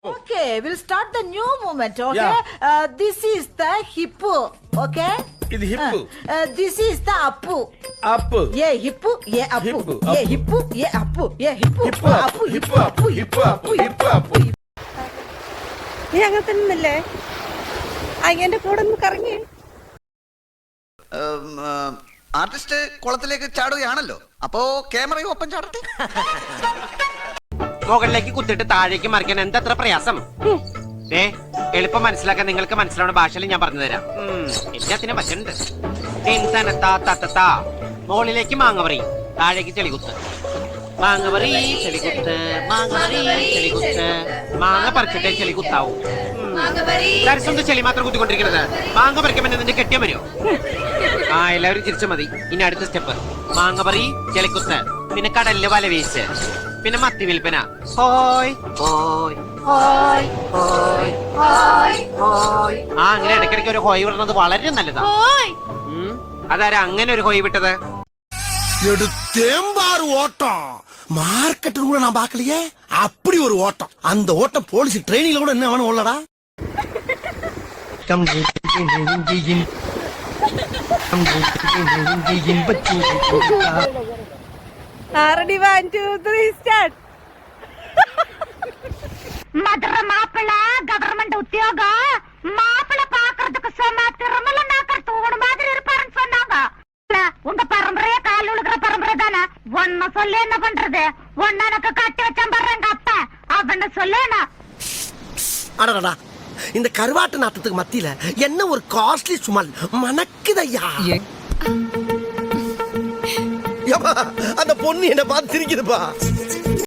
Okay, we'll start the new movement, okay? This is the hippo, okay? ఇది hip This is the appu. Up Yeah, hippo, yeah, appu. Hippo, Yeah, appu. hippo, yeah, appu. Yeah, hippo, Hippo, appu, hippo, hippo, appu, hippo, hippo, appu, appu, hippo, hippo, appu. appu. നീ അങ്ങനെ തന്നെയല്ലേ എന്റെ കൂടെ ഒന്ന് കറങ്ങി. Artist കുളത്തിലേക്ക് ചാടുകയാണല്ലോ, അപ്പോ ക്യാമറയും ഒപ്പം ചാടട്ടെ. മുകളിലേക്ക് കുത്തിട്ട് താഴേക്ക് മറിക്കാൻ എന്തത്ര പ്രയാസം? എളുപ്പം മനസ്സിലാക്കാൻ നിങ്ങൾക്ക് മനസ്സിലാവുന്ന ഭാഷയിൽ ഞാൻ പറഞ്ഞു തരാം. എല്ലാത്തിനും പറ്റുന്നുണ്ട്. മുകളിലേക്ക് മാങ്ങ താഴേക്ക് ചെളികുത്ത്, മാങ്ങ ചെളികുത്ത്, ചെളികുത്ത്. മാങ്ങ പറിച്ചിട്ടേ ചെളികുത്താവൂ. ദർശനം ചെളി മാത്രം കുത്തിക്കൊണ്ടിരിക്കുന്നത്. മാങ്ങ പറിക്കുമ്പോൾ നിന്റെ കെട്ടിയാൻ വരുമോ? എല്ലാവരും ചിരിച്ചു മതി. ഇനി അടുത്ത സ്റ്റെപ്പ് മാങ്ങ പറി, ചെളിക്കുത്ത്, പിന്നെ കടലില് വല വീശ്, പിന്നെ മത്തി വിൽപ്പന. ഹോയ് ഹോയ് ഹോയ് ഹോയ് ഹോയ് ഹോയ്. അങ്ങനെ ഇടയ്ക്കിടയ്ക്ക് ഒരു ഹോയ് വിടുന്നത് വളരെ നല്ലതാ. അതാരാ അങ്ങനെ ഒരു ഹോയ് വിട്ടത്? எடுத்தேம்பாரு ஓட்டம் மார்க்கெட்டு கூட நான் பாக்கலையே. அப்படி ஒரு ஓட்டம். அந்த ஓட்டம் போலீஸ் ட்ரைனிங்ல கூட என்ன வேணும் உள்ளடா. Ready, 1, 2, 3, start. மதுர மாப்பிள்ள கவர்மெண்ட் உத்தியோக மாப்பிள்ள பாக்குறதுக்கு சொன்னா திருமல நாக்கர் தூணு மாதிரி இருப்பாருன்னு சொன்னாங்க. உங்க பரம்பரைய கால் உழுகிற பரம்பரை தானே. ஒன்ன சொல்ல என்ன பண்றது? ஒன்ன எனக்கு கட்டி வச்சான் பாரு எங்க அப்பா. அவன சொல்லேனா அடடா, இந்த கருவாட்டு நாட்டத்துக்கு மத்தியில என்ன ஒரு காஸ்ட்லி சுமல் மணக்குதையா. அந்த பொண்ணு என்ன பார்த்து சிரிக்குதுப்பா.